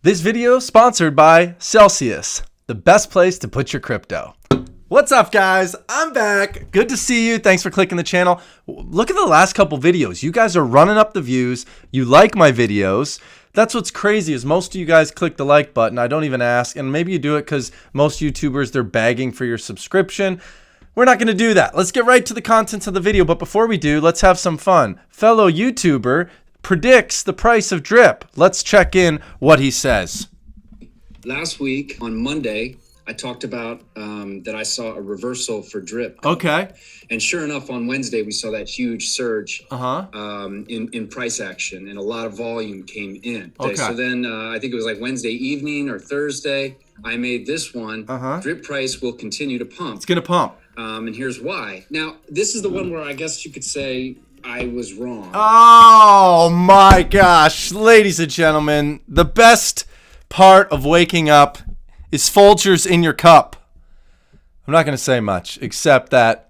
This video is sponsored by Celsius, the best place to put your crypto. What's up, guys? I'm back. Good to see you. Thanks for clicking the channel. Look at the last couple videos. You guys are running up the views. You like my videos. That's what's crazy is most of you guys click the like button. I don't even ask, and maybe you do it because most YouTubers, they're begging for your subscription. We're not going to do that. Let's get right to the contents of the video. But before we do, let's have some fun. Fellow YouTuber predicts the price of drip. Let's check in what he says. Last week on Monday, I talked about that I saw a reversal for drip. Okay. And sure enough, on Wednesday, we saw that huge surge in price action, and a lot of volume came in. Okay. So then I think it was like Wednesday evening or Thursday, I made this one. Drip price will continue to pump. It's going to pump. And here's why. Now, this is the one where I guess you could say I was wrong. Oh my gosh. Ladies and gentlemen, the best part of waking up is Folgers in your cup. I'm not going to say much except that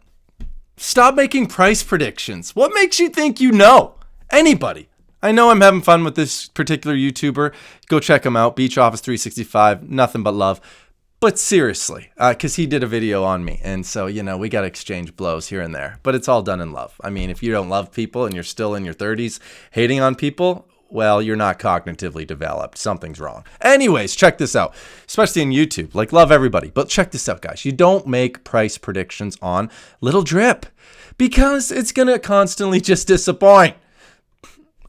stop making price predictions. What makes you think you know? Anybody. I know I'm having fun with this particular YouTuber. Go check him out. Beach Office 365. Nothing but love. But seriously, because he did a video on me. And so, you know, we got to exchange blows here and there. But it's all done in love. I mean, if you don't love people and you're still in your 30s hating on people, well, you're not cognitively developed. Something's wrong. Anyways, check this out. Especially in YouTube. Like, love everybody. But check this out, guys. You don't make price predictions on little drip. Because it's going to constantly just disappoint.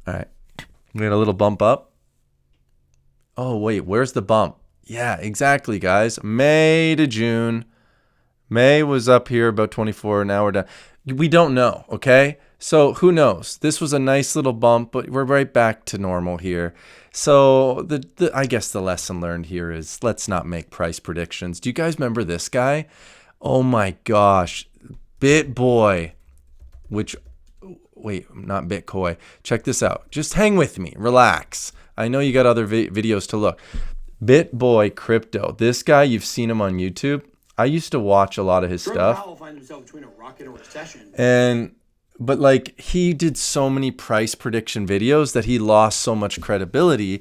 All right. We got a little bump up. Oh, wait. Where's the bump? Yeah, exactly, guys. May to June. May was up here about 24. Now we're down. We don't know, okay? So who knows? This was a nice little bump, but we're right back to normal here. So I guess the lesson learned here is let's not make price predictions. Do you guys remember this guy? Oh my gosh. BitBoy, which, wait, not Bitcoin. Check this out. Just hang with me. Relax. I know you got other videos to look. BitBoy Crypto. This guy, you've seen him on YouTube. I used to watch a lot of his stuff. But like he did so many price prediction videos that he lost so much credibility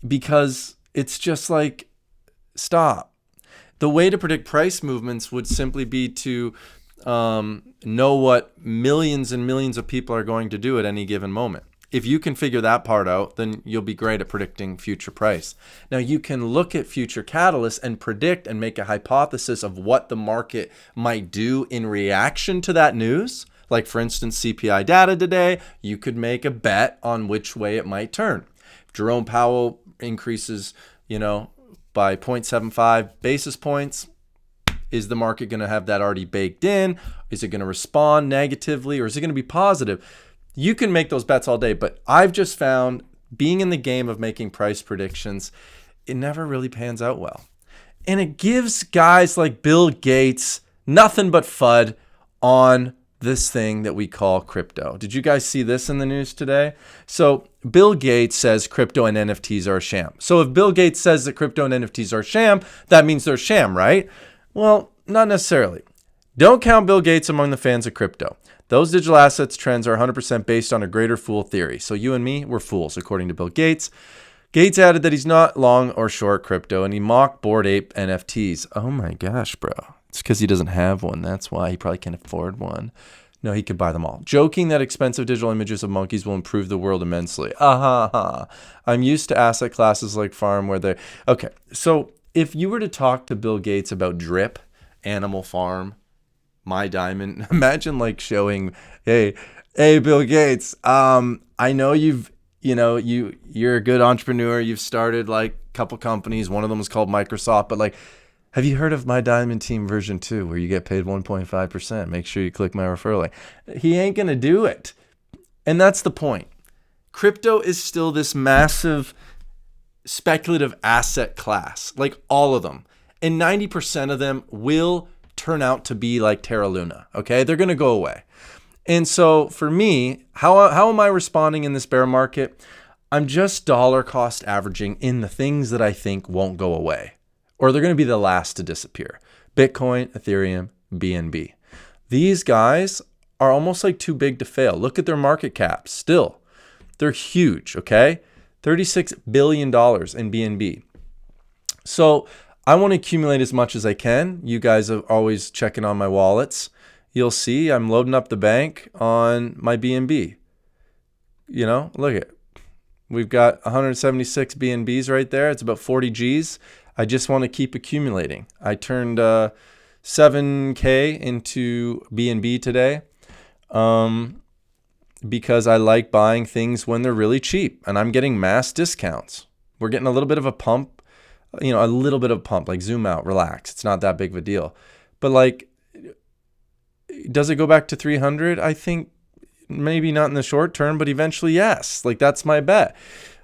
because it's just like, stop. The way to predict price movements would simply be to know what millions and millions of people are going to do at any given moment. If you can figure that part out, then you'll be great at predicting future price. Now, you can look at future catalysts and predict and make a hypothesis of what the market might do in reaction to that news. Like, for instance, CPI data today, you could make a bet on which way it might turn. If Jerome Powell increases, by 0.75 basis points, is the market going to have that already baked in? Is it going to respond negatively or is it going to be positive? You can make those bets all day, but I've just found being in the game of making price predictions, it never really pans out well. And it gives guys like Bill Gates nothing but FUD on this thing that we call crypto. Did you guys see this in the news today? So Bill Gates says crypto and NFTs are a sham. So if Bill Gates says that crypto and NFTs are a sham, that means they're a sham, right? Well, not necessarily. Don't count Bill Gates among the fans of crypto. Those digital assets trends are 100% based on a greater fool theory. So you and me, we're fools, according to Bill Gates. Gates added that he's not long or short crypto, and he mocked Bored Ape NFTs. Oh my gosh, bro. It's because he doesn't have one. That's why he probably can't afford one. No, he could buy them all. Joking that expensive digital images of monkeys will improve the world immensely. I'm used to asset classes like farm where they... Okay, so if you were to talk to Bill Gates about drip, Animal Farm, My Diamond, imagine like showing, hey Bill Gates, I know you're a good entrepreneur, you've started like a couple companies, one of them was called Microsoft, but like, have you heard of My Diamond Team version 2 where you get paid 1.5%? Make sure you click my referral link. He ain't gonna do it. And that's the point. Crypto is still this massive speculative asset class, like all of them, and 90% of them will turn out to be like Terra Luna, okay? They're going to go away. And so for me, how am I responding in this bear market? I'm just dollar cost averaging in the things that I think won't go away, or they're going to be the last to disappear. Bitcoin, Ethereum, BNB. These guys are almost like too big to fail. Look at their market caps still. They're huge, okay? $36 billion in BNB. So I want to accumulate as much as I can. You guys are always checking on my wallets. You'll see I'm loading up the bank on my BNB. Look at it. We've got 176 BNBs right there. It's about 40 Gs. I just want to keep accumulating. I turned 7K into BNB today because I like buying things when they're really cheap, and I'm getting mass discounts. We're getting a little bit of a pump, like zoom out, relax. It's not that big of a deal. But like, does it go back to 300? I think maybe not in the short term, but eventually, yes. Like, that's my bet.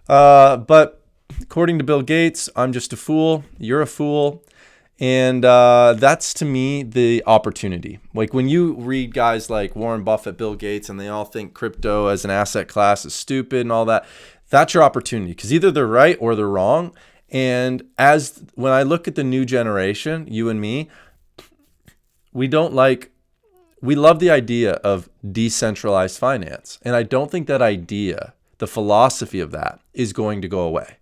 But according to Bill Gates, I'm just a fool. You're a fool. And that's, to me, the opportunity. Like, when you read guys like Warren Buffett, Bill Gates, and they all think crypto as an asset class is stupid and all that, that's your opportunity, because either they're right or they're wrong. And when I look at the new generation, you and me, we love the idea of decentralized finance. And I don't think that idea, the philosophy of that, is going to go away.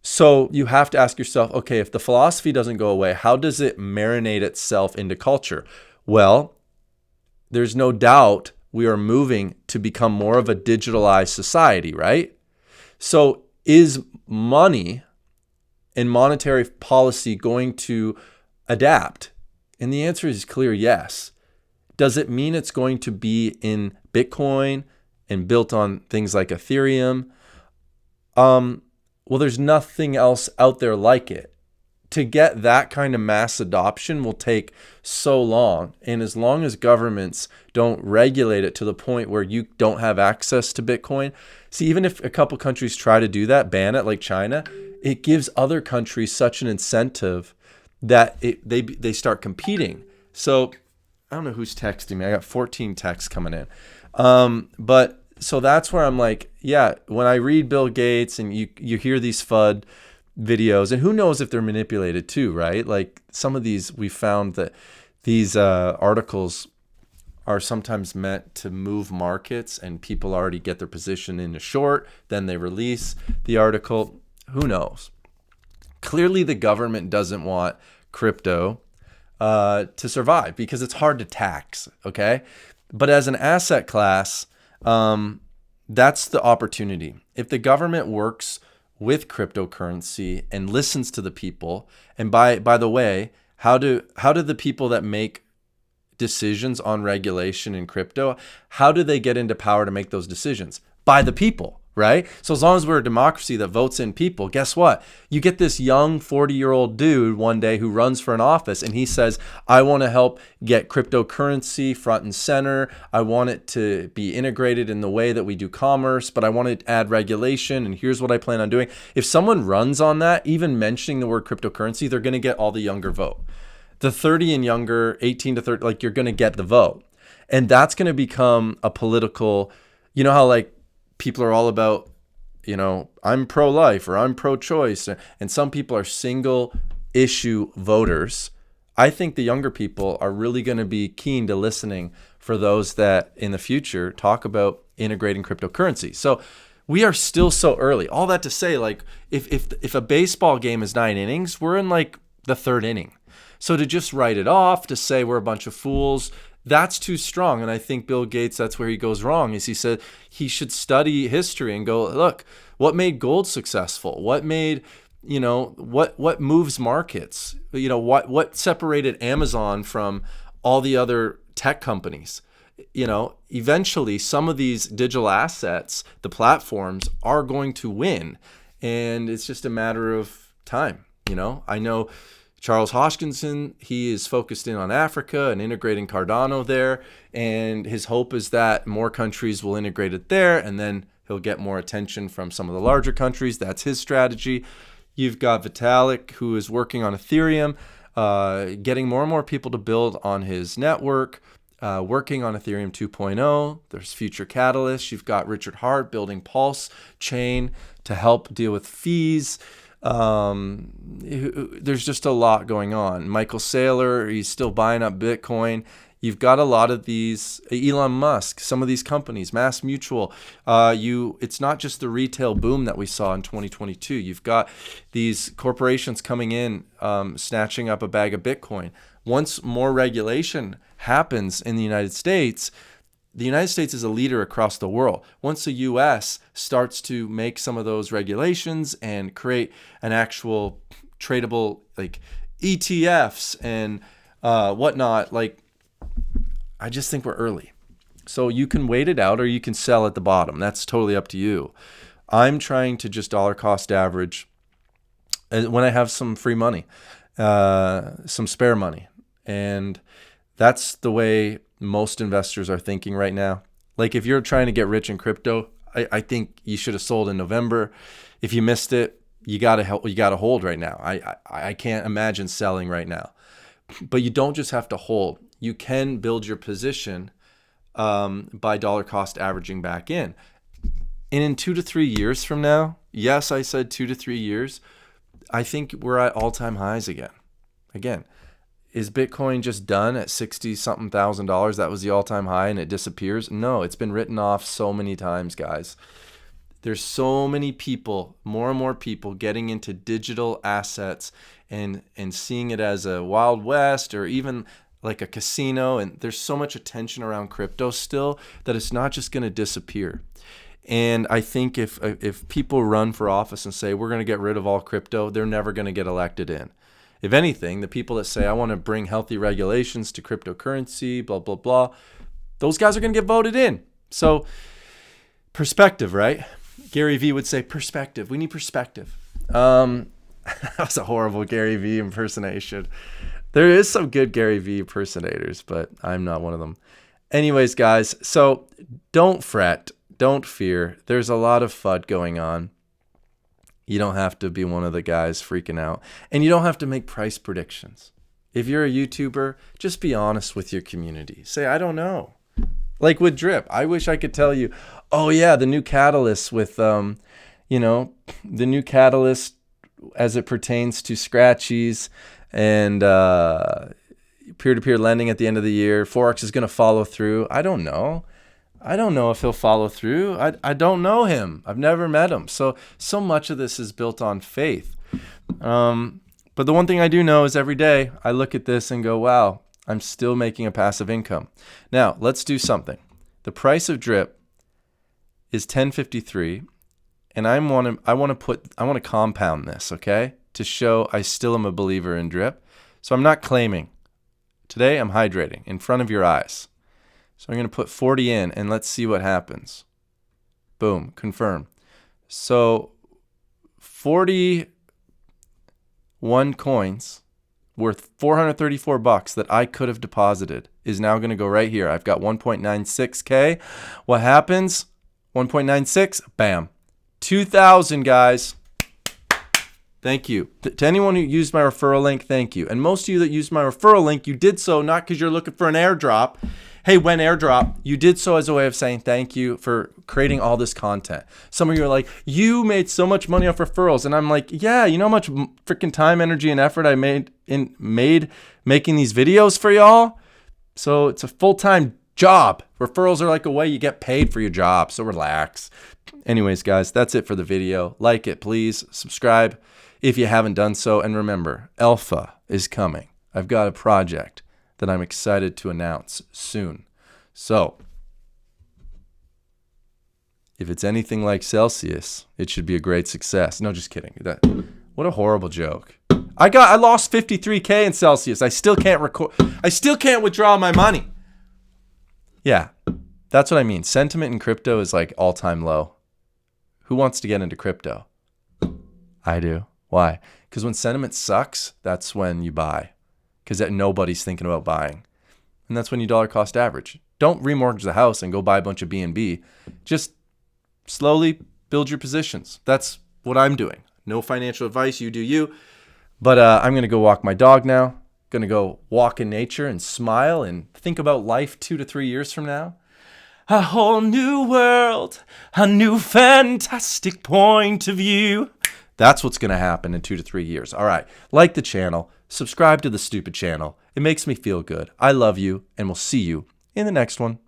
So you have to ask yourself, okay, if the philosophy doesn't go away, how does it marinate itself into culture? Well, there's no doubt we are moving to become more of a digitalized society, right? So is money and monetary policy going to adapt? And the answer is clear, yes. Does it mean it's going to be in Bitcoin and built on things like Ethereum? Well, there's nothing else out there like it. To get that kind of mass adoption will take so long. And as long as governments don't regulate it to the point where you don't have access to Bitcoin, see, even if a couple countries try to do that, ban it like China, it gives other countries such an incentive that they start competing. So I don't know who's texting me. I got 14 texts coming in. But so that's where I'm like, yeah, when I read Bill Gates and you hear these FUD videos, and who knows if they're manipulated too, right? Like, some of these, we found that these articles are sometimes meant to move markets, and people already get their position in a short, then they release the article. Who knows? Clearly the government doesn't want crypto to survive because it's hard to tax, okay? But as an asset class, that's the opportunity. If the government works with cryptocurrency and listens to the people, and by the way, how do the people that make decisions on regulation in crypto, how do they get into power to make those decisions? By the people, right? So as long as we're a democracy that votes in people, guess what? You get this young 40-year-old dude one day who runs for an office, and he says, I want to help get cryptocurrency front and center. I want it to be integrated in the way that we do commerce, but I want to add regulation, and here's what I plan on doing. If someone runs on that, even mentioning the word cryptocurrency, they're going to get all the younger vote. The 30 and younger, 18 to 30, like, you're going to get the vote. And that's going to become a political, you know how like people are all about, I'm pro-life or I'm pro-choice, and some people are single issue voters. I think the younger people are really going to be keen to listening for those that in the future talk about integrating cryptocurrency. So we are still so early. All that to say, like, if a baseball game is 9 innings, we're in like the 3rd inning. So to just write it off, to say we're a bunch of fools, that's too strong. And I think Bill Gates, that's where he goes wrong, is he said he should study history and go, look, what made gold successful? What made, what moves markets? What separated Amazon from all the other tech companies? Eventually some of these digital assets, the platforms, are going to win. And it's just a matter of time. I know Charles Hoskinson, he is focused in on Africa and integrating Cardano there. And his hope is that more countries will integrate it there, and then he'll get more attention from some of the larger countries. That's his strategy. You've got Vitalik, who is working on Ethereum, getting more and more people to build on his network, working on Ethereum 2.0. There's future catalysts. You've got Richard Hart building Pulse Chain to help deal with fees. There's just a lot going on. Michael Saylor, he's still buying up Bitcoin. You've got a lot of these, Elon Musk, some of these companies, Mass Mutual. It's not just the retail boom that we saw in 2022. You've got these corporations coming in, snatching up a bag of Bitcoin. Once more regulation happens in the United States is a leader across the world. Once the U.S. starts to make some of those regulations and create an actual tradable like ETFs and whatnot, like I just think we're early. So you can wait it out or you can sell at the bottom. That's totally up to you. I'm trying to just dollar cost average when I have some free money, some spare money. And that's the way most investors are thinking right now. Like if you're trying to get rich in crypto, I think you should have sold in November. If you missed it, you gotta hold right now. I can't imagine selling right now. But you don't just have to hold. You can build your position by dollar cost averaging back in. And in 2 to 3 years from now, yes, I said 2 to 3 years, I think we're at all-time highs again. Again, is Bitcoin just done at 60-something thousand dollars? That was the all-time high and it disappears? No, it's been written off so many times, guys. There's so many people, more and more people getting into digital assets and seeing it as a Wild West or even like a casino. And there's so much attention around crypto still that it's not just going to disappear. And I think if people run for office and say, we're going to get rid of all crypto, they're never going to get elected in. If anything, the people that say, I want to bring healthy regulations to cryptocurrency, blah, blah, blah, those guys are going to get voted in. So perspective, right? Gary Vee would say perspective. We need perspective. That was a horrible Gary Vee impersonation. There is some good Gary Vee impersonators, but I'm not one of them. Anyways, guys, so don't fret. Don't fear. There's a lot of FUD going on. You don't have to be one of the guys freaking out. And you don't have to make price predictions. If you're a YouTuber, just be honest with your community. Say, I don't know. Like with Drip, I wish I could tell you, oh yeah, the new catalyst with, the new catalyst as it pertains to scratchies and peer-to-peer lending at the end of the year. Forex is going to follow through. I don't know. I don't know if he'll follow through. I don't know him. I've never met him. So much of this is built on faith. But the one thing I do know is every day I look at this and go, wow, I'm still making a passive income. Now, let's do something. The price of Drip is 10.53, and I want to compound this, okay? To show I still am a believer in Drip. So I'm not claiming. Today I'm hydrating in front of your eyes. So I'm going to put 40 in and let's see what happens. Boom, confirm. So 41 coins worth $434 that I could have deposited is now going to go right here. I've got 1.96K. What happens? 1.96, bam. 2,000, guys. Thank you. To anyone who used my referral link, thank you. And most of you that used my referral link, you did so not because you're looking for an airdrop. Hey, when airdrop, you did so as a way of saying thank you for creating all this content. Some of you are like, you made so much money off referrals. And I'm like, yeah, you know how much freaking time, energy, and effort I made making these videos for y'all? So it's a full-time job. Referrals are like a way you get paid for your job. So relax. Anyways, guys, that's it for the video. Like it, please. Subscribe if you haven't done so. And remember, Alpha is coming. I've got a project that I'm excited to announce soon. So, if it's anything like Celsius, it should be a great success. No, just kidding. What a horrible joke. I lost 53K in Celsius. I still can't withdraw my money. Yeah, that's what I mean. Sentiment in crypto is like all-time low. Who wants to get into crypto? I do. Why? Because when sentiment sucks, that's when you buy. Because nobody's thinking about buying. And that's when you dollar cost average. Don't remortgage the house and go buy a bunch of B&B. Just slowly build your positions. That's what I'm doing. No financial advice. You do you. But I'm going to go walk my dog now. Going to go walk in nature and smile and think about life 2 to 3 years from now. A whole new world. A new fantastic point of view. That's what's going to happen in 2 to 3 years. All right. Like the channel. subscribe to the stupid channel. It makes me feel good. I love you, and we'll see you in the next one.